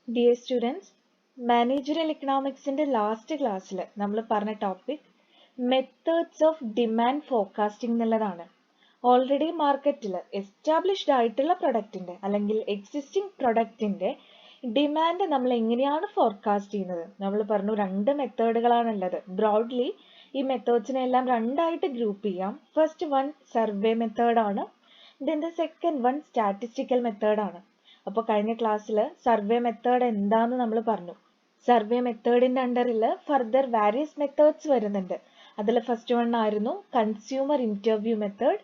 Dear students, Managerial Economicsന്റെ last ക്ലാസ്സിൽ നമ്മൾ പറഞ്ഞ topic methods of demand forecasting എന്നുള്ളതാണ്. ഓൾറെഡി മാർക്കറ്റിൽ എസ്റ്റാബ്ലിഷ്ഡ് ആയിട്ടുള്ള പ്രൊഡക്റ്റിന്റെ അല്ലെങ്കിൽ എക്സിസ്റ്റിംഗ് പ്രൊഡക്റ്റിന്റെ ഡിമാൻഡ് നമ്മൾ എങ്ങനെയാണ് ഫോർകാസ്റ്റ് ചെയ്യുന്നത്. നമ്മൾ പറഞ്ഞു രണ്ട് മെത്തേഡുകളാണുള്ളത്. ബ്രോഡ്ലി ഈ മെത്തേഡ്സിനെ എല്ലാം രണ്ടായിട്ട് ഗ്രൂപ്പ് ചെയ്യാം. ഫസ്റ്റ് വൺ സർവേ മെത്തേഡാണ്, then the second one statistical മെത്തേഡാണ്. അപ്പോൾ കഴിഞ്ഞ ക്ലാസ്സിൽ സർവേ മെത്തേഡ് എന്താന്ന് നമ്മൾ പറഞ്ഞു. സർവേ മെത്തേഡിന്റെ അണ്ടറിൽ ഫർദർ വാരിയസ് മെത്തേഡ്സ് വരുന്നുണ്ട്. അതിൽ ഫസ്റ്റ് വൺ ആയിരുന്നു കൺസ്യൂമർ ഇന്റർവ്യൂ മെത്തേഡ്.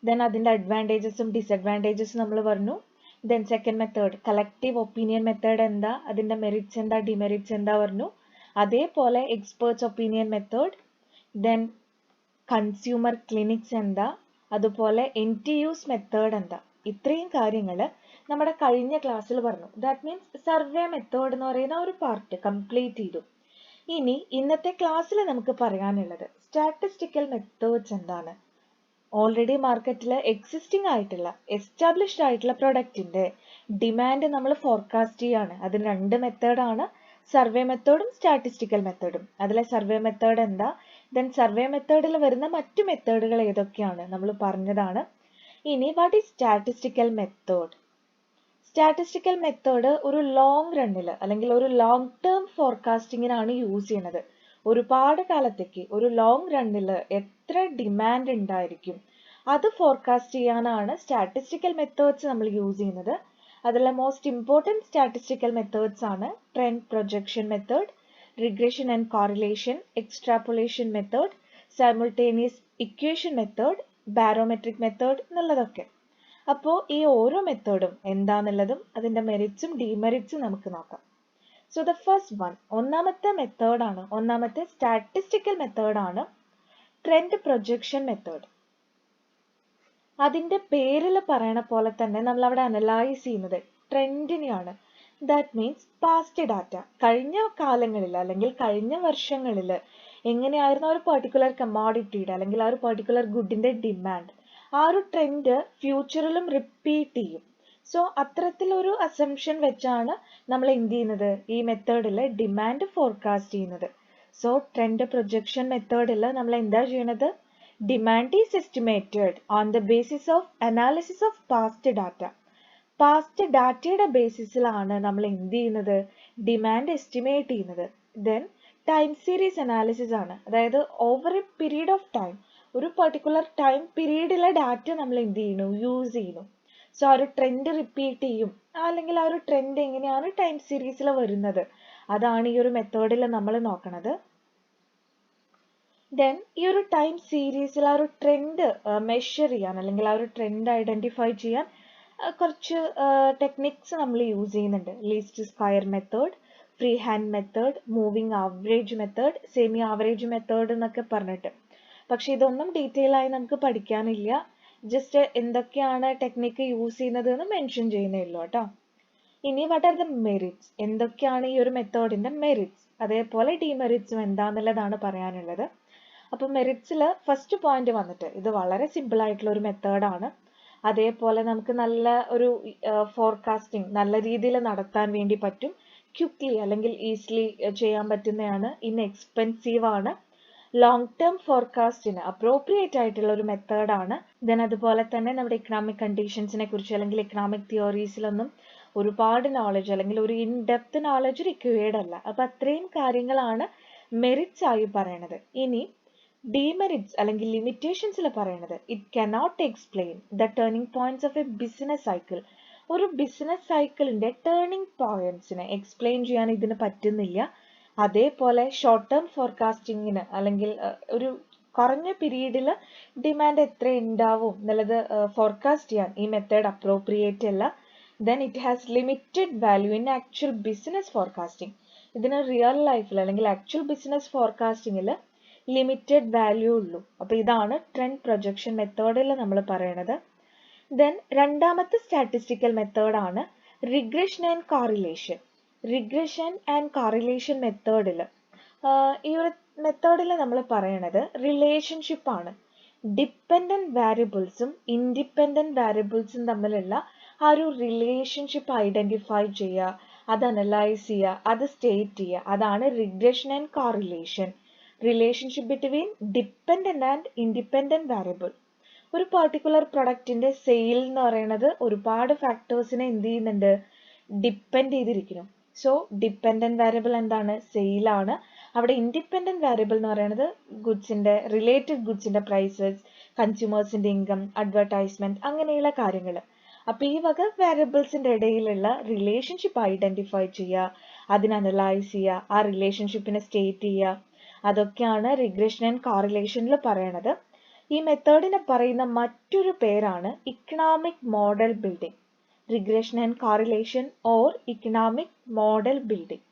ദെൻ അതിന്റെ അഡ്വാൻറ്റേജസും ഡിസഡ്വാൻറ്റേജസും നമ്മൾ പറഞ്ഞു. Then second method collective opinion method എന്താ, അതിന്റെ മെറിറ്റ്സ് എന്താ, ഡിമെറിറ്റ്സ് എന്താ പറഞ്ഞു. അതേപോലെ experts opinion method, then consumer clinics എന്താ, അതുപോലെ NTUs മെത്തേഡ് എന്താ. ഇത്രയും കാര്യങ്ങൾ നമ്മുടെ കഴിഞ്ഞ ക്ലാസ്സിൽ പറഞ്ഞു. ദാറ്റ് മീൻസ് സർവേ മെത്തേഡ് എന്ന് പറയുന്ന ഒരു പാർട്ട് കംപ്ലീറ്റ് ചെയ്തു. ഇനി ഇന്നത്തെ ക്ലാസ്സിൽ നമുക്ക് പറയാനുള്ളത് സ്റ്റാറ്റിസ്റ്റിക്കൽ മെത്തേഡ്സ് എന്താണ്. ഓൾറെഡി മാർക്കറ്റിൽ എക്സിസ്റ്റിംഗ് ആയിട്ടുള്ള എസ്റ്റാബ്ലിഷ്ഡ് ആയിട്ടുള്ള പ്രൊഡക്റ്റിന്റെ ഡിമാൻഡ് നമ്മൾ ഫോർകാസ്റ്റ് ചെയ്യാണ്. അതിന് രണ്ട് മെത്തേഡാണ്, സർവേ മെത്തേഡും സ്റ്റാറ്റിസ്റ്റിക്കൽ മെത്തേഡും. അതിലെ സർവേ മെത്തേഡ് എന്താ, ദെൻ സർവേ മെത്തേഡിൽ വരുന്ന മറ്റു മെത്തേഡുകൾ ഏതൊക്കെയാണ് നമ്മൾ പറഞ്ഞതാണ്. ഇനി what is statistical method? Statistical method ഒരു ലോങ് റണ്ണിൽ അല്ലെങ്കിൽ ഒരു ലോങ് ടേം ഫോർകാസ്റ്റിങ്ങിനാണ് യൂസ് ചെയ്യുന്നത്. ഒരുപാട് കാലത്തേക്ക് ഒരു ലോങ് റണ്ണിൽ എത്ര ഡിമാൻഡ് ഉണ്ടായിരിക്കും അത് ഫോർകാസ്റ്റ് ചെയ്യാനാണ് സ്റ്റാറ്റിസ്റ്റിക്കൽ മെത്തേഡ്സ് നമ്മൾ യൂസ് ചെയ്യുന്നത്. അതിലെ മോസ്റ്റ് ഇമ്പോർട്ടൻറ്റ് സ്റ്റാറ്റിസ്റ്റിക്കൽ മെത്തേഡ്സ് ആണ് trend projection method, regression and correlation, extrapolation method, simultaneous equation method, barometric method എന്നുള്ളതൊക്കെ. അപ്പോൾ ഈ ഓരോ മെത്തേഡും എന്താന്നുള്ളതും അതിന്റെ മെറിറ്റ്സും ഡിമെറിറ്റ്സും നമുക്ക് നോക്കാം. സോ ദ ഫസ്റ്റ് വൺ, ഒന്നാമത്തെ സ്റ്റാറ്റിസ്റ്റിക്കൽ മെത്തേഡാണ് ട്രെൻഡ് പ്രൊജക്ഷൻ മെത്തേഡ്. അതിന്റെ പേരിൽ പറയണ പോലെ തന്നെ നമ്മൾ അവിടെ അനലൈസ് ചെയ്യുന്നത് ട്രെൻഡിനെയാണ്. ദാറ്റ് മീൻസ് പാസ്റ്റ് ഡാറ്റ, കഴിഞ്ഞ കാലങ്ങളിൽ അല്ലെങ്കിൽ കഴിഞ്ഞ വർഷങ്ങളിൽ എങ്ങനെയായിരുന്നു ഒരു പെർട്ടിക്കുലർ കമ്മോഡിറ്റിയുടെ അല്ലെങ്കിൽ ആ ഒരു പെർട്ടിക്കുലർ ഗുഡിന്റെ ഡിമാൻഡ്, ആ ഒരു ട്രെൻഡ് ഫ്യൂച്ചറിലും റിപ്പീറ്റ് ചെയ്യും. സോ അത്തരത്തിലൊരു അസംഷൻ വെച്ചാണ് നമ്മൾ എന്ത് ചെയ്യുന്നത്, ഈ മെത്തേഡിൽ ഡിമാൻഡ് ഫോർകാസ്റ്റ് ചെയ്യുന്നത്. സോ ട്രെൻഡ് പ്രൊജക്ഷൻ മെത്തേഡിൽ നമ്മൾ എന്താ ചെയ്യണത്, demand is estimated on the basis of analysis of past data. Past ഡാറ്റയുടെ ബേസിസിലാണ് നമ്മൾ എന്ത് ചെയ്യുന്നത്, ഡിമാൻഡ് എസ്റ്റിമേറ്റ് ചെയ്യുന്നത്. ദെൻ ടൈം സീരീസ് അനാലിസിസ് ആണ്, അതായത് over A period of time, ഒരു പെർട്ടിക്കുലർ ടൈം പീരീഡിലെ ഡാറ്റ നമ്മൾ എന്ത് ചെയ്യുന്നു, യൂസ് ചെയ്യുന്നു. സോ ആ ഒരു ട്രെൻഡ് റിപ്പീറ്റ് ചെയ്യും, അല്ലെങ്കിൽ ആ ഒരു ട്രെൻഡ് എങ്ങനെയാണ് ടൈം സീരീസിൽ വരുന്നത്, അതാണ് ഈ ഒരു മെത്തേഡിൽ നമ്മൾ നോക്കണത്. ദെൻ ഈ ഒരു ടൈം സീരീസിൽ ആ ഒരു ട്രെൻഡ് മെഷർ ചെയ്യാൻ അല്ലെങ്കിൽ ആ ഒരു ട്രെൻഡ് ഐഡന്റിഫൈ ചെയ്യാൻ കുറച്ച് ടെക്നിക്സ് നമ്മൾ യൂസ് ചെയ്യുന്നുണ്ട്. Least square method, free hand method, moving average method, semi average method എന്നൊക്കെ പറഞ്ഞിട്ട്. പക്ഷെ ഇതൊന്നും ഡീറ്റെയിൽ ആയി നമുക്ക് പഠിക്കാനില്ല, ജസ്റ്റ് എന്തൊക്കെയാണ് ടെക്നിക്ക് യൂസ് ചെയ്യുന്നത് എന്ന് മെൻഷൻ ചെയ്യുന്നേ ഉള്ളൂ കേട്ടോ. ഇനി വാട്ട് ആർ ദ മെറിറ്റ്സ്, എന്തൊക്കെയാണ് ഈ ഒരു മെത്തേഡിന്റെ മെറിറ്റ്സ്, അതേപോലെ ഡിമെറിറ്റ്സും എന്താന്നുള്ളതാണ് പറയാനുള്ളത്. അപ്പൊ മെറിറ്റ്സിൽ ഫസ്റ്റ് പോയിന്റ് വന്നിട്ട് ഇത് വളരെ സിമ്പിൾ ആയിട്ടുള്ള ഒരു മെത്തേഡാണ്. അതേപോലെ നമുക്ക് നല്ല ഒരു ഫോർകാസ്റ്റിംഗ് നല്ല രീതിയിൽ നടത്താൻ വേണ്ടി പറ്റും. ക്വിക്ലി അല്ലെങ്കിൽ ഈസിലി ചെയ്യാൻ പറ്റുന്നതാണ്. ഇൻഎക്സ്പെൻസീവ് ആണ്. ലോങ് ടേം ഫോർകാസ്റ്റിന് അപ്രോപ്രിയേറ്റ് ആയിട്ടുള്ള ഒരു മെത്തേഡാണ്. ദെൻ അതുപോലെ തന്നെ നമ്മുടെ ഇക്കണോമിക് കണ്ടീഷൻസിനെ കുറിച്ച് അല്ലെങ്കിൽ ഇക്കണോമിക് തിയോറീസിലൊന്നും ഒരുപാട് നോളജ് അല്ലെങ്കിൽ ഒരു ഇൻഡെപ്ത് നോളജ് റിക്വയർഡ് അല്ല. അപ്പൊ അത്രയും കാര്യങ്ങളാണ് മെറിറ്റ്സ് ആയി പറയണത്. ഇനി ഡിമെറിറ്റ്സ് അല്ലെങ്കിൽ ലിമിറ്റേഷൻസിൽ പറയണത്, it cannot explain the turning points of A business cycle. ഒരു ബിസിനസ് സൈക്കിളിന്റെ ടേണിംഗ് പോയിന്റ്സിനെ എക്സ്പ്ലെയിൻ ചെയ്യാൻ ഇതിന് പറ്റുന്നില്ല. അതേപോലെ ഷോർട്ട് ടേം ഫോർകാസ്റ്റിങ്ങിന് അല്ലെങ്കിൽ ഒരു കുറഞ്ഞ പീരീഡിൽ ഡിമാൻഡ് എത്ര ഉണ്ടാവും എന്നുള്ളത് ഫോർകാസ്റ്റ് ചെയ്യാൻ ഈ മെത്തേഡ് അപ്രോപ്രിയേറ്റ് അല്ല. Then it has limited value in actual business forecasting. ഇതിന് റിയൽ ലൈഫിൽ അല്ലെങ്കിൽ ആക്ച്വൽ ബിസിനസ് ഫോർകാസ്റ്റിംഗിൽ ലിമിറ്റഡ് വാല്യൂ ഉള്ളൂ. അപ്പൊ ഇതാണ് ട്രെൻഡ് പ്രൊജക്ഷൻ മെത്തേഡിൽ നമ്മൾ പറയണത്. ദെൻ രണ്ടാമത്തെ സ്റ്റാറ്റിസ്റ്റിക്കൽ മെത്തേഡാണ് regression and correlation. Regression and correlation മെത്തേഡിൽ ഈ ഒരു മെത്തേഡിൽ നമ്മൾ പറയണത് റിലേഷൻഷിപ്പ് ആണ്. ഡിപ്പെൻഡന്റ് വാരിയബിൾസും ഇൻഡിപെൻഡന്റ് വാരിയബിൾസും തമ്മിലുള്ള ആ ഒരു റിലേഷൻഷിപ്പ് ഐഡന്റിഫൈ ചെയ്യുക, അത് അനലൈസ് ചെയ്യുക, അത് സ്റ്റേറ്റ് ചെയ്യുക. അതാണ് regression and correlation. Relationship between dependent and independent variable. ഒരു പെർട്ടിക്കുലർ പ്രൊഡക്റ്റിന്റെ സെയിൽ എന്ന് പറയുന്നത് ഒരുപാട് ഫാക്ടേഴ്സിനെ എന്ത് ചെയ്യുന്നുണ്ട്, ഡിപ്പെൻഡ് ചെയ്തിരിക്കുന്നു. സോ ഡിപ്പെൻഡന്റ് വാരിയബിൾ എന്താണ്, സെയിലാണ്. അവിടെ ഇൻഡിപെൻഡന്റ് വാരിയബിൾ എന്ന് പറയുന്നത് ഗുഡ്സിന്റെ, റിലേറ്റഡ് ഗുഡ്സിന്റെ പ്രൈസസ്, കൺസ്യൂമേഴ്സിന്റെ ഇൻകം, അഡ്വർടൈസ്മെന്റ്, അങ്ങനെയുള്ള കാര്യങ്ങൾ. അപ്പൊ ഈ വക വാരിയബിൾസിന്റെ ഇടയിലുള്ള റിലേഷൻഷിപ്പ് ഐഡന്റിഫൈ ചെയ്യുക, അതിനെ അനലൈസ് ചെയ്യുക, ആ റിലേഷൻഷിപ്പിനെ സ്റ്റേറ്റ് ചെയ്യുക, അതൊക്കെയാണ് റിഗ്രഷൻ ആൻഡ് കോറിലേഷനിൽ പറയണത്. ഈ മെത്തേഡിനെ പറയുന്ന മറ്റൊരു പേരാണ് economic model building. Regression and correlation or economic model building.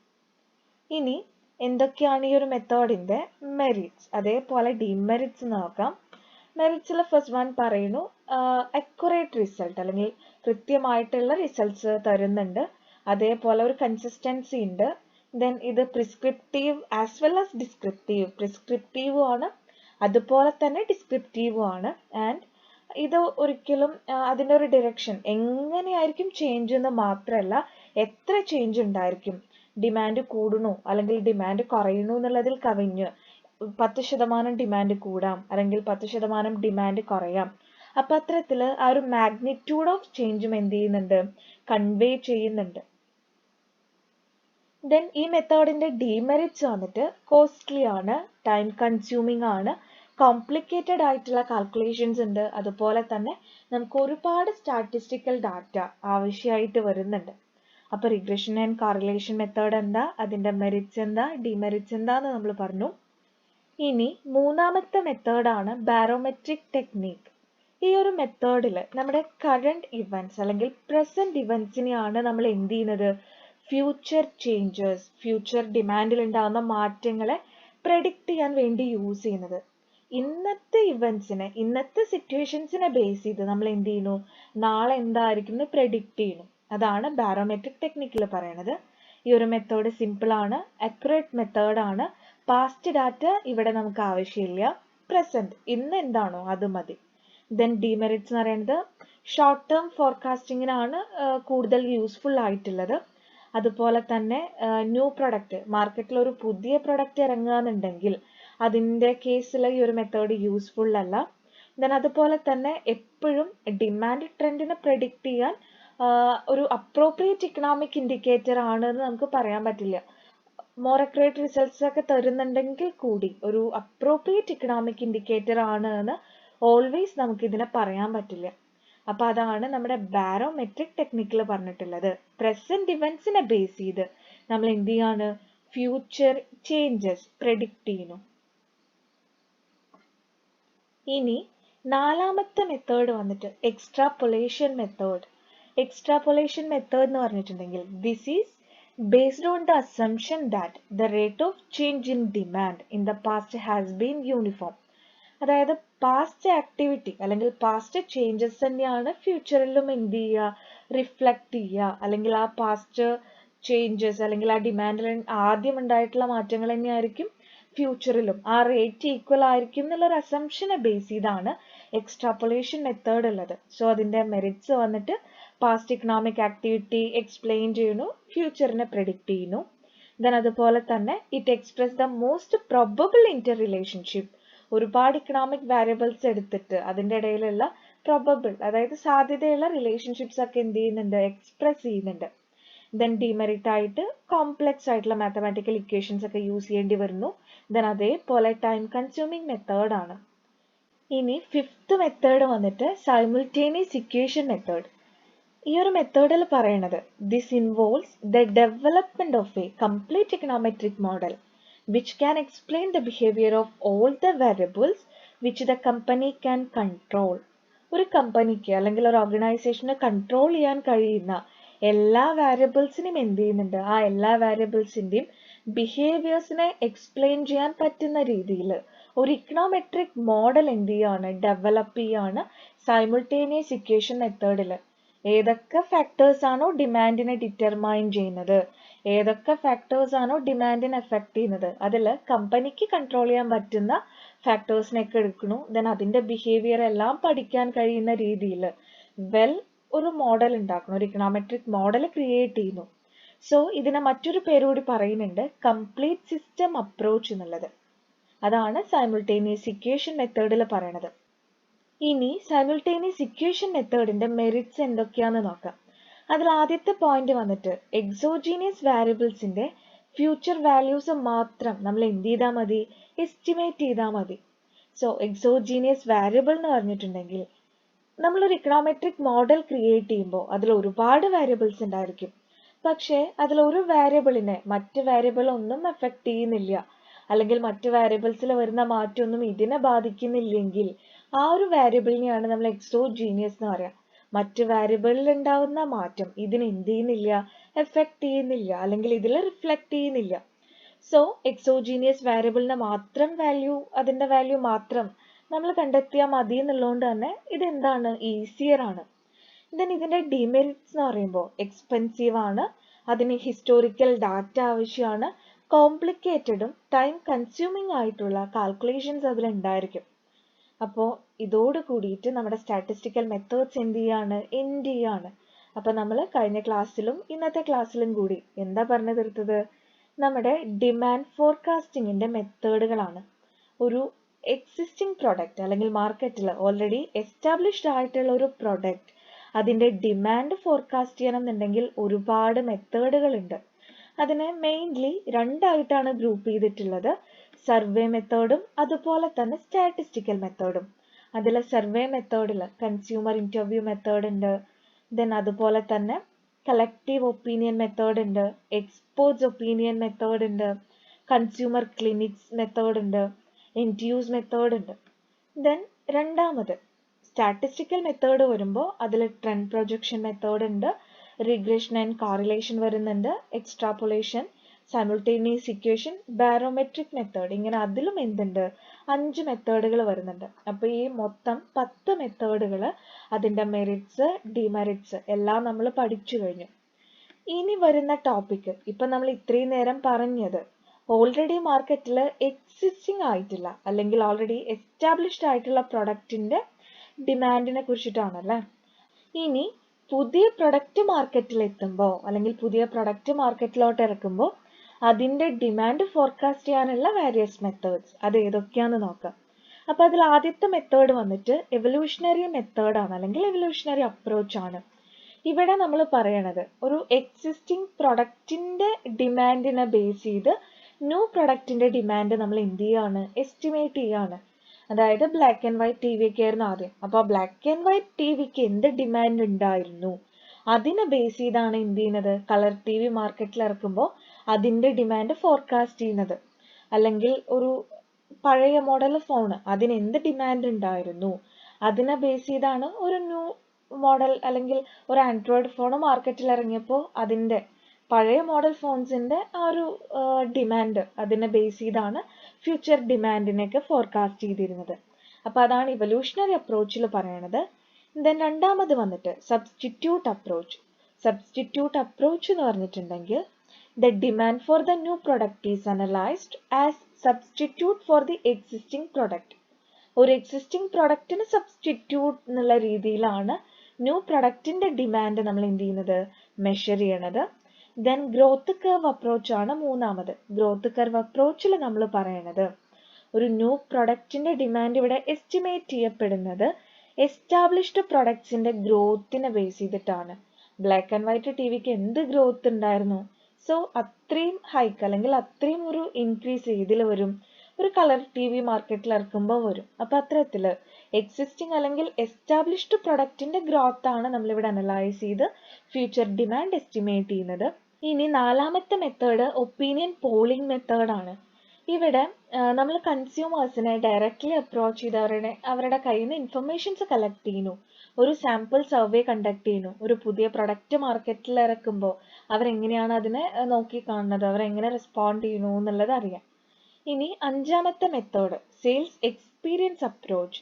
ഇനി എന്തൊക്കെയാണ് ഈ ഒരു മെത്തേഡിന്റെ മെറിറ്റ്സ്, അതേപോലെ ഡിമെറിറ്റ്സ് നോക്കാം. മെറിറ്റ്സിൽ ഫസ്റ്റ് വൺ പറയുന്നു, അക്യുറേറ്റ് റിസൾട്ട്, അല്ലെങ്കിൽ കൃത്യമായിട്ടുള്ള റിസൾട്ട്സ് തരുന്നുണ്ട്. അതേപോലെ ഒരു കൺസിസ്റ്റൻസി ഉണ്ട്. ദെൻ ഇത് prescriptive as well as descriptive. പ്രിസ്ക്രിപ്റ്റീവും ആണ്, അതുപോലെ തന്നെ ഡിസ്ക്രിപ്റ്റീവും ആണ്. ആൻഡ് ഇത് ഒരിക്കലും അതിൻ്റെ ഒരു ഡിറക്ഷൻ എങ്ങനെയായിരിക്കും ചേഞ്ച് എന്ന് മാത്രമല്ല, എത്ര ചേഞ്ച് ഉണ്ടായിരിക്കും, ഡിമാൻഡ് കൂടണോ അല്ലെങ്കിൽ ഡിമാൻഡ് കുറയണോ എന്നുള്ളതിൽ കവിഞ്ഞ് 10% ഡിമാൻഡ് കൂടാം, അല്ലെങ്കിൽ 10% ഡിമാൻഡ് കുറയാം. അപ്പൊ അത്തരത്തില് ആ ഒരു മാഗ്നിറ്റ്യൂഡ് ഓഫ് ചേഞ്ചും എന്ത് ചെയ്യുന്നുണ്ട്, കൺവേ ചെയ്യുന്നുണ്ട്. ദെൻ ഈ മെത്തേഡിന്റെ ഡിമെറിറ്റ്സ് വന്നിട്ട് കോസ്റ്റ്ലി ആണ്, ടൈം കൺസ്യൂമിങ് ആണ്, കോംപ്ലിക്കേറ്റഡ് ആയിട്ടുള്ള കാൽക്കുലേഷൻസ് ഉണ്ട്, അതുപോലെ തന്നെ നമുക്ക് ഒരുപാട് സ്റ്റാറ്റിസ്റ്റിക്കൽ ഡാറ്റ ആവശ്യമായിട്ട് വരുന്നുണ്ട്. അപ്പൊ റിഗ്രഷൻ ആൻഡ് കോറിലേഷൻ മെത്തേഡ് എന്താ, അതിന്റെ മെറിറ്റ്സ് എന്താ, ഡിമെറിറ്റ്സ് എന്താന്ന് നമ്മൾ പറഞ്ഞു. ഇനി മൂന്നാമത്തെ മെത്തേഡാണ് ബാരോമെട്രിക് ടെക്നിക്. ഈ ഒരു മെത്തേഡിൽ നമ്മുടെ കറണ്ട് ഇവന്റ്സ് അല്ലെങ്കിൽ പ്രസന്റ് ഇവന്റ്സിനെയാണ് നമ്മൾ എന്ത് ചെയ്യുന്നത്, ഫ്യൂച്ചർ ചേഞ്ചസ്, ഫ്യൂച്ചർ ഡിമാൻഡിൽ ഉണ്ടാകുന്ന മാറ്റങ്ങളെ പ്രെഡിക്റ്റ് ചെയ്യാൻ വേണ്ടി യൂസ് ചെയ്യുന്നത്. ഇന്നത്തെ ഇവന്റ്സിനെ, ഇന്നത്തെ സിറ്റുവേഷൻസിനെ ബേസ് ചെയ്ത് നമ്മൾ എന്ത് ചെയ്യുന്നു, നാളെ എന്തായിരിക്കും എന്ന് പ്രെഡിക്റ്റ് ചെയ്യുന്നു. അതാണ് ബാരോമെട്രിക് ടെക്നിക്കിൽ പറയുന്നത്. ഈ ഒരു മെത്തേഡ് സിമ്പിൾ ആണ്, അക്യുറേറ്റ് മെത്തേഡ് ആണ്. പാസ്റ്റ് ഡാറ്റ ഇവിടെ നമുക്ക് ആവശ്യമില്ല, പ്രസന്റ് ഇന്ന് എന്താണോ അത് മതി. ദെൻ ഡിമെറിറ്റ്സ് എന്ന് പറയുന്നത് ഷോർട്ട് ടേം ഫോർകാസ്റ്റിങ്ങിനാണ് കൂടുതൽ യൂസ്ഫുൾ ആയിട്ടുള്ളത്. അതുപോലെ തന്നെ ന്യൂ പ്രൊഡക്റ്റ്, മാർക്കറ്റിൽ ഒരു പുതിയ പ്രൊഡക്റ്റ് ഇറങ്ങുകയെന്നുണ്ടെങ്കിൽ അതിൻ്റെ കേസിൽ ഈ ഒരു മെത്തേഡ് യൂസ്ഫുൾ അല്ല. ദെൻ അതുപോലെ തന്നെ എപ്പോഴും ഡിമാൻഡ് ട്രെൻഡിനെ പ്രെഡിക്റ്റ് ചെയ്യാൻ ഒരു അപ്രോപ്രിയേറ്റ് ഇക്കണോമിക് ഇൻഡിക്കേറ്റർ ആണ് എന്ന് നമുക്ക് പറയാൻ പറ്റില്ല. മോർ അക്യുറേറ്റ് റിസൾട്ട്സ് ഒക്കെ തരുന്നുണ്ടെങ്കിൽ കൂടി ഒരു അപ്രോപ്രിയേറ്റ് ഇക്കണോമിക് ഇൻഡിക്കേറ്റർ ആണ് എന്ന് ഓൾവേസ് നമുക്ക് ഇതിനെ പറയാൻ പറ്റില്ല. അപ്പൊ അതാണ് നമ്മുടെ ബാരോമെട്രിക് ടെക്നിക്കിൽ പറഞ്ഞിട്ടുള്ളത്. പ്രസന്റ് ഇവന്റ്സിനെ ബേസ് ചെയ്ത് നമ്മൾ എന്ത് ചെയ്യാണ്, ഫ്യൂച്ചർ ചേഞ്ചസ് പ്രെഡിക്റ്റ് ചെയ്യുന്നു. ഇനി നാലാമത്തെ മെത്തേഡ് വന്നിട്ട് എക്സ്ട്രാപൊലേഷൻ മെത്തേഡ്. എക്സ്ട്രാപൊലേഷൻ മെത്തേഡ് എന്ന് പറഞ്ഞിട്ടുണ്ടെങ്കിൽ this is based on the assumption that the rate of change in demand in the past has been uniform. അതായത് പാസ്റ്റ് ആക്ടിവിറ്റി അല്ലെങ്കിൽ പാസ്റ്റ് ചേഞ്ചസ് തന്നെയാണ് ഫ്യൂച്ചറിലും എന്ത് ചെയ്യുക, റിഫ്ലക്റ്റ് ചെയ്യുക, അല്ലെങ്കിൽ ആ പാസ്റ്റ് ചേഞ്ചസ് അല്ലെങ്കിൽ ആ ഡിമാൻഡിൽ ആദ്യം ഉണ്ടായിട്ടുള്ള മാറ്റങ്ങൾ തന്നെയായിരിക്കും ഫ്യൂച്ചറിലും, ആ റേറ്റ് ഈക്വൽ ആയിരിക്കും എന്നുള്ളൊരു അസംഷനെ ബേസ് ചെയ്താണ് എക്സ്ട്രാപൊലേഷൻ മെത്തേഡ് ഉള്ളത്. സോ അതിന്റെ മെറിറ്റ്സ് വന്നിട്ട് പാസ്റ്റ് ഇക്കണോമിക് ആക്ടിവിറ്റി എക്സ്പ്ലെയിൻ ചെയ്യുന്നു, ഫ്യൂച്ചറിനെ പ്രെഡിക്റ്റ് ചെയ്യുന്നു. ദെൻ അതുപോലെ തന്നെ it express the most probable interrelationship. ഒരുപാട് ഇക്കണോമിക് വാരിയബിൾസ് എടുത്തിട്ട് അതിൻ്റെ ഇടയിലുള്ള പ്രൊബബിൾ, അതായത് സാധ്യതയുള്ള റിലേഷൻഷിപ്സ് ഒക്കെ എന്ത് ചെയ്യുന്നുണ്ട്, എക്സ്പ്രസ് ചെയ്യുന്നുണ്ട്. ദെൻ ഡിമെറിറ്റ് ആയിട്ട് കോംപ്ലെക്സ് ആയിട്ടുള്ള മാത്തമാറ്റിക്കൽ ഇക്വേഷൻസ് ഒക്കെ യൂസ് ചെയ്യേണ്ടി വരുന്നു. ദെൻ അതേപോലെ ടൈം കൺസ്യൂമിങ് മെത്തേഡ് ആണ്. ഇനി ഫിഫ്ത്ത് മെത്തേഡ് വന്നിട്ട് സൈമിൾട്ടേനിയസ് ഇക്വേഷൻ മെത്തേഡ്. ഈ ഒരു മെത്തേഡിൽ പറയണത് this involves the development of A complete econometric model which can explain the behaviour of all the variables which the company can control. ഒരു കമ്പനിക്ക് അല്ലെങ്കിൽ ഒരു ഓർഗനൈസേഷന് കൺട്രോൾ ചെയ്യാൻ കഴിയുന്ന എല്ലാ വാരിയബിൾസിനും എന്ത് ചെയ്യുന്നുണ്ട്, ആ എല്ലാ വാരിയബിൾസിന്റെയും ബിഹേവിയേഴ്സിനെ എക്സ്പ്ലെയിൻ ചെയ്യാൻ പറ്റുന്ന രീതിയിൽ ഒരു ഇക്കണോമെട്രിക് മോഡൽ എന്ത് ചെയ്യാണ്, ഡെവലപ്പ് ചെയ്യാണ് സൈമിൾട്ടേനിയസ് ഇക്വേഷൻ മെത്തേഡിൽ. ഏതൊക്കെ ഫാക്ടേഴ്സ് ആണോ ഡിമാൻഡിനെ ഡിറ്റർമൈൻ ചെയ്യുന്നത്, ഏതൊക്കെ ഫാക്ടേഴ്സ് ആണോ ഡിമാൻഡിനെ എഫക്ട് ചെയ്യുന്നത്, അതിൽ കമ്പനിക്ക് കൺട്രോൾ ചെയ്യാൻ പറ്റുന്ന ഫാക്ടേഴ്സിനൊക്കെ എടുക്കുന്നു. ദെൻ അതിന്റെ ബിഹേവിയർ എല്ലാം പഠിക്കാൻ കഴിയുന്ന രീതിയിൽ ഒരു മോഡൽ ഉണ്ടാക്കണം, ഒരു ഇക്കണോമെട്രിക് മോഡൽ ക്രിയേറ്റ് ചെയ്യുന്നു. സോ ഇതിനെ മറ്റൊരു പേര് കൂടി പറയുന്നുണ്ട്, കംപ്ലീറ്റ് സിസ്റ്റം അപ്രോച്ച് എന്നുള്ളത്. അതാണ് സൈമിൾട്ടേനിയസ് ഇക്വേഷൻ മെത്തേഡിൽ പറയണത്. ഇനി സൈമിൾട്ടേനിയസ് ഇക്വേഷൻ മെത്തേഡിന്റെ മെറിറ്റ്സ് എന്തൊക്കെയാന്ന് നോക്കാം. അതിൽ ആദ്യത്തെ പോയിന്റ് വന്നിട്ട് എക്സോജീനിയസ് വാരിയബിൾസിന്റെ ഫ്യൂച്ചർ വാല്യൂസ് മാത്രം നമ്മൾ എന്ത് ചെയ്താൽ മതി, എസ്റ്റിമേറ്റ് ചെയ്താൽ മതി. സോ എക്സോജീനിയസ് വാരിയബിൾ എന്ന് പറഞ്ഞിട്ടുണ്ടെങ്കിൽ നമ്മളൊരു ഇക്കണോമെട്രിക് മോഡൽ ക്രിയേറ്റ് ചെയ്യുമ്പോൾ അതിൽ ഒരുപാട് വാരിയബിൾസ് ഉണ്ടായിരിക്കും. പക്ഷേ അതിൽ ഒരു വാരിയബിളിനെ മറ്റ് വാരിയബിൾ ഒന്നും എഫക്ട് ചെയ്യുന്നില്ല, അല്ലെങ്കിൽ മറ്റ് വാരിയബിൾസിൽ വരുന്ന മാറ്റമൊന്നും ഇതിനെ ബാധിക്കുന്നില്ലെങ്കിൽ ആ ഒരു വാരിയബിളിനെയാണ് നമ്മൾ എക്സോജീനിയസ് എന്ന് പറയാം. മറ്റ് വാരിയബിളിൽ ഉണ്ടാവുന്ന മാറ്റം ഇതിന് എന്ത് ചെയ്യുന്നില്ല, എഫക്ട് ചെയ്യുന്നില്ല, അല്ലെങ്കിൽ ഇതിൽ റിഫ്ലക്ട് ചെയ്യുന്നില്ല. സോ എക്സോജീനിയസ് വാരിയബിളിന്റെ മാത്രം വാല്യൂ, അതിന്റെ വാല്യൂ മാത്രം നമ്മൾ കണ്ടെത്തിയാൽ മതി എന്നുള്ളതുകൊണ്ട് തന്നെ ഇതെന്താണ്, ഈസിയർ ആണ്. ദെൻ ഇതിന്റെ ഡിമെറിറ്റ്സ് എന്ന് പറയുമ്പോൾ എക്സ്പെൻസീവ് ആണ്, അതിന് ഹിസ്റ്റോറിക്കൽ ഡാറ്റ ആവശ്യമാണ്, കോംപ്ലിക്കേറ്റഡും ടൈം കൺസ്യൂമിങ് ആയിട്ടുള്ള കാൽക്കുലേഷൻസ് അതിലുണ്ടായിരിക്കും. അപ്പോൾ ഇതോട് കൂടിയിട്ട് നമ്മുടെ സ്റ്റാറ്റിസ്റ്റിക്കൽ മെത്തേഡ്സ് എന്ത് ചെയ്യാണ്, എൻഡ് ചെയ്യാണ്. അപ്പൊ നമ്മൾ കഴിഞ്ഞ ക്ലാസ്സിലും ഇന്നത്തെ ക്ലാസ്സിലും കൂടി എന്താ പറഞ്ഞു തീർത്തത്, നമ്മുടെ ഡിമാൻഡ് ഫോർകാസ്റ്റിംഗിന്റെ മെത്തേഡുകളാണ്. ഒരു എക്സിസ്റ്റിംഗ് പ്രൊഡക്റ്റ് അല്ലെങ്കിൽ മാർക്കറ്റിൽ ഓൾറെഡി എസ്റ്റാബ്ലിഷ്ഡ് ആയിട്ടുള്ള ഒരു പ്രൊഡക്റ്റ്, അതിന്റെ ഡിമാൻഡ് ഫോർകാസ്റ്റ് ചെയ്യണമെന്നുണ്ടെങ്കിൽ ഒരുപാട് മെത്തേഡുകൾ ഉണ്ട്. അതിനെ മെയിൻലി രണ്ടായിട്ടാണ് ഗ്രൂപ്പ് ചെയ്തിട്ടുള്ളത്, സർവേ മെത്തേഡും അതുപോലെ തന്നെ സ്റ്റാറ്റിസ്റ്റിക്കൽ മെത്തേഡും. അതിൽ സർവേ മെത്തേഡിൽ കൺസ്യൂമർ ഇന്റർവ്യൂ മെത്തേഡ് ഉണ്ട്, ദെൻ അതുപോലെ തന്നെ കളക്റ്റീവ് ഒപ്പീനിയൻ മെത്തേഡ് ഉണ്ട്, എക്സ്പേർട്സ് ഒപ്പീനിയൻ മെത്തേഡ് ഉണ്ട്, കൺസ്യൂമർ ക്ലിനിക്സ് മെത്തേഡ് ഉണ്ട്, എൻഡ് യൂസ് മെത്തേഡ് ഉണ്ട്. ദെൻ രണ്ടാമത് സ്റ്റാറ്റിസ്റ്റിക്കൽ മെത്തേഡ് വരുമ്പോൾ അതിൽ ട്രെൻഡ് പ്രൊജക്ഷൻ മെത്തേഡ് ഉണ്ട്, റിഗ്രഷൻ ആൻഡ് കോറിലേഷൻ വരുന്നുണ്ട്, extrapolation, simultaneous equation, barometric method, ഇങ്ങനെ അതിലും എന്തുണ്ട്, 5 മെത്തേഡുകൾ വരുന്നുണ്ട്. അപ്പൊ ഈ മൊത്തം 10 മെത്തേഡുകൾ, അതിന്റെ മെറിറ്റ്സ് ഡിമെറിറ്റ്സ് എല്ലാം നമ്മൾ പഠിച്ചു കഴിഞ്ഞു. ഇനി വരുന്ന ടോപ്പിക്, ഇപ്പൊ നമ്മൾ ഇത്രയും നേരം പറഞ്ഞത് ഓൾറെഡി മാർക്കറ്റിൽ എക്സിസ്റ്റിംഗ് ആയിട്ടില്ല അല്ലെങ്കിൽ ഓൾറെഡി എസ്റ്റാബ്ലിഷ്ഡ് ആയിട്ടുള്ള പ്രൊഡക്റ്റിന്റെ ഡിമാൻഡിനെ കുറിച്ചിട്ടാണല്ലേ. ഇനി പുതിയ പ്രൊഡക്റ്റ് മാർക്കറ്റിൽ എത്തുമ്പോൾ അല്ലെങ്കിൽ പുതിയ പ്രൊഡക്റ്റ് മാർക്കറ്റിലോട്ട് ഇറക്കുമ്പോൾ അതിന്റെ ഡിമാൻഡ് ഫോർകാസ്റ്റ് ചെയ്യാനുള്ള വേരിയസ് മെത്തേഡ്സ് അത് ഏതൊക്കെയാന്ന് നോക്കാം. അപ്പൊ അതിൽ ആദ്യത്തെ മെത്തേഡ് വന്നിട്ട് എവല്യൂഷണറി മെത്തേഡ് ആണ് അല്ലെങ്കിൽ എവല്യൂഷണറി അപ്രോച്ച് ആണ്. ഇവിടെ നമ്മൾ പറയണത് ഒരു എക്സിസ്റ്റിംഗ് പ്രൊഡക്റ്റിന്റെ ഡിമാൻഡിനെ ബേസ് ചെയ്ത് ന്യൂ പ്രൊഡക്റ്റിന്റെ ഡിമാൻഡ് നമ്മൾ എന്ത് ചെയ്യാണ്, എസ്റ്റിമേറ്റ് ചെയ്യാണ്. അതായത് black and white T V ഒക്കെ ആയിരുന്നു ആദ്യം. അപ്പൊ ബ്ലാക്ക് ആൻഡ് വൈറ്റ് ടി വിക്ക് എന്ത് ഡിമാൻഡ് ഉണ്ടായിരുന്നു അതിനെ ബേസ് ചെയ്താണ് എന്ത് ചെയ്യുന്നത്, കളർ ടി വി മാർക്കറ്റിൽ ഇറക്കുമ്പോൾ അതിന്റെ ഡിമാൻഡ് ഫോർകാസ്റ്റ് ചെയ്യുന്നത്. അല്ലെങ്കിൽ ഒരു പഴയ മോഡൽ ഫോൺ, അതിന് എന്ത് ഡിമാൻഡ് ഉണ്ടായിരുന്നു അതിനെ ബേസ് ചെയ്താണ് ഒരു ന്യൂ മോഡൽ അല്ലെങ്കിൽ ഒരു ആൻഡ്രോയിഡ് ഫോൺ മാർക്കറ്റിൽ ഇറങ്ങിയപ്പോൾ അതിന്റെ പഴയ മോഡൽ ഫോൺസിന്റെ ആ ഒരു ഡിമാൻഡ് അതിനെ ബേസ് ചെയ്താണ് ഫ്യൂച്ചർ ഡിമാൻഡിനെയൊക്കെ ഫോർകാസ്റ്റ് ചെയ്തിരുന്നത്. അപ്പൊ അതാണ് ഇവല്യൂഷണറി അപ്രോച്ചിൽ പറയണത്. ദെൻ രണ്ടാമത് വന്നിട്ട് സബ്സ്റ്റിറ്റ്യൂട്ട് അപ്രോച്ച്. സബ്സ്റ്റിറ്റ്യൂട്ട് അപ്രോച്ച് എന്ന് പറഞ്ഞിട്ടുണ്ടെങ്കിൽ the demand for the new product is analyzed as substitute for the existing product. ഒരു എക്സിസ്റ്റിംഗ് പ്രൊഡക്റ്റിന് സബ്സ്റ്റിറ്റ്യൂട്ട് എന്നുള്ള രീതിയിലാണ് ന്യൂ പ്രൊഡക്റ്റിന്റെ ഡിമാൻഡ് നമ്മൾ എന്ത് ചെയ്യുന്നത്, മെഷർ ചെയ്യണത്. ദെൻ ഗ്രോത്ത് കർവ് അപ്രോച്ച് ആണ് മൂന്നാമത്. ഗ്രോത്ത് കർവ് അപ്രോച്ചിൽ നമ്മൾ പറയണത് ഒരു ന്യൂ പ്രൊഡക്റ്റിന്റെ ഡിമാൻഡ് ഇവിടെ എസ്റ്റിമേറ്റ് ചെയ്യപ്പെടുന്നത് എസ്റ്റാബ്ലിഷ്ഡ് പ്രൊഡക്ട്സിന്റെ ഗ്രോത്തിനെ ബേസ് ചെയ്തിട്ടാണ്. ബ്ലാക്ക് ആൻഡ് വൈറ്റ് ടി വിക്ക് എന്ത് ഗ്രോത്ത് ഉണ്ടായിരുന്നു, സോ അത്രയും ഹൈക്ക് അല്ലെങ്കിൽ അത്രയും ഒരു ഇൻക്രീസ് ഇതിൽ വരും, ഒരു കളർ ടി വി മാർക്കറ്റിൽ ഇറക്കുമ്പോൾ വരും. അപ്പൊ അത്തരത്തില് എക്സിസ്റ്റിംഗ് അല്ലെങ്കിൽ എസ്റ്റാബ്ലിഷ്ഡ് പ്രൊഡക്റ്റിന്റെ ഗ്രോത്ത് ആണ് നമ്മളിവിടെ അനലൈസ് ചെയ്ത് ഫ്യൂച്ചർ ഡിമാൻഡ് എസ്റ്റിമേറ്റ് ചെയ്യുന്നത്. ഇനി നാലാമത്തെ മെത്തേഡ് ഒപ്പീനിയൻ പോളിംഗ് മെത്തേഡ് ആണ്. ഇവിടെ നമ്മൾ കൺസ്യൂമേഴ്സിനെ ഡയറക്റ്റ്ലി അപ്രോച്ച് ചെയ്ത് അവരുടെ കയ്യിൽ നിന്ന് ഇൻഫർമേഷൻസ് കളക്ട് ചെയ്യുന്നു, ഒരു സാമ്പിൾ സർവേ കണ്ടക്ട് ചെയ്യുന്നു. ഒരു പുതിയ പ്രൊഡക്റ്റ് മാർക്കറ്റിൽ ഇറക്കുമ്പോൾ അവരെങ്ങനെയാണ് അതിനെ നോക്കി കാണുന്നത്, അവരെങ്ങനെ റെസ്പോണ്ട് ചെയ്യുന്നു എന്നുള്ളത് അറിയാം. ഇനി അഞ്ചാമത്തെ മെത്തേഡ് സെയിൽസ് എക്സ്പീരിയൻസ് അപ്രോച്ച്.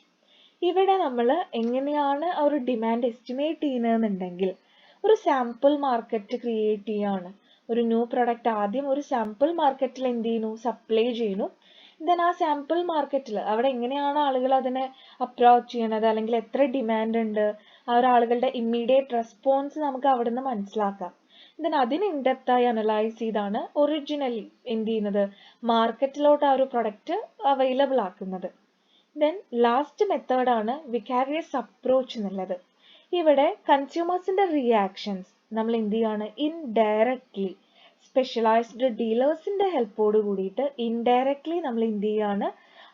ഇവിടെ നമ്മൾ എങ്ങനെയാണ് ആ ഒരു ഡിമാൻഡ് എസ്റ്റിമേറ്റ് ചെയ്യുന്നതെന്നുണ്ടെങ്കിൽ ഒരു സാമ്പിൾ മാർക്കറ്റ് ക്രിയേറ്റ് ചെയ്യാണ്. ഒരു ന്യൂ പ്രൊഡക്റ്റ് ആദ്യം ഒരു സാമ്പിൾ മാർക്കറ്റിൽ എന്ത് ചെയ്യുന്നു, സപ്ലൈ ചെയ്യുന്നു. ദെൻ ആ സാമ്പിൾ മാർക്കറ്റിൽ അവിടെ എങ്ങനെയാണ് ആളുകൾ അതിനെ അപ്രോച്ച് ചെയ്യണത് അല്ലെങ്കിൽ എത്ര ഡിമാൻഡ് ഉണ്ട്, ആ ഒരു ആളുകളുടെ ഇമ്മീഡിയറ്റ് റെസ്പോൺസ് നമുക്ക് അവിടെ നിന്ന് മനസ്സിലാക്കാം. ദെൻ അതിന് ഇൻഡെപ്തായി അനലൈസ് ചെയ്താണ് ഒറിജിനലി എന്ത് ചെയ്യുന്നത്, മാർക്കറ്റിലോട്ട് ആ ഒരു പ്രൊഡക്റ്റ് അവൈലബിൾ ആക്കുന്നത്. ദെൻ ലാസ്റ്റ് മെത്തേഡാണ് വിക്കാരിയസ് അപ്രോച്ച് എന്നുള്ളത്. ഇവിടെ കൺസ്യൂമേഴ്സിന്റെ റിയാക്ഷൻസ് നമ്മൾ എന്ത് ചെയ്യാണ്, ഇൻഡയറക്ട്ലി സ്പെഷ്യലൈസ്ഡ് ഡീലേഴ്സിന്റെ ഹെൽപ്പോട് കൂടിയിട്ട് ഇൻഡയറക്ട്ലി നമ്മൾ എന്ത് ചെയ്യാണ്,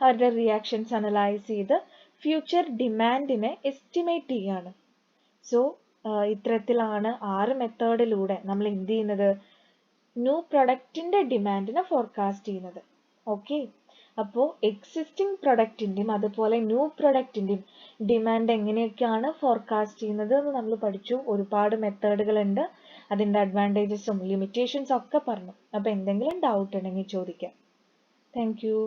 അവരുടെ റിയാക്ഷൻസ് അനലൈസ് ചെയ്ത് ഫ്യൂച്ചർ ഡിമാൻഡിനെ എസ്റ്റിമേറ്റ് ചെയ്യാണ്. സോ ഇത്തരത്തിലാണ് 6 മെത്തേഡിലൂടെ നമ്മൾ എന്ത് ചെയ്യുന്നത്, ന്യൂ പ്രൊഡക്റ്റിന്റെ ഡിമാൻഡിനെ ഫോർകാസ്റ്റ് ചെയ്യുന്നത്. ഓക്കെ, അപ്പോൾ എക്സിസ്റ്റിംഗ് പ്രൊഡക്റ്റിന്റെയും അതുപോലെ ന്യൂ പ്രൊഡക്റ്റിന്റെയും ഡിമാൻഡ് എങ്ങനെയൊക്കെയാണ് ഫോർകാസ്റ്റ് ചെയ്യുന്നത് എന്ന് നമ്മൾ പഠിച്ചു. ഒരുപാട് മെത്തേഡുകൾ ഉണ്ട്, അതിന്റെ അഡ്വാൻറ്റേജസും ലിമിറ്റേഷൻസും ഒക്കെ പറഞ്ഞു. അപ്പോൾ എന്തെങ്കിലും ഡൗട്ട് ഉണ്ടെങ്കിൽ ചോദിക്കാം. Thank you.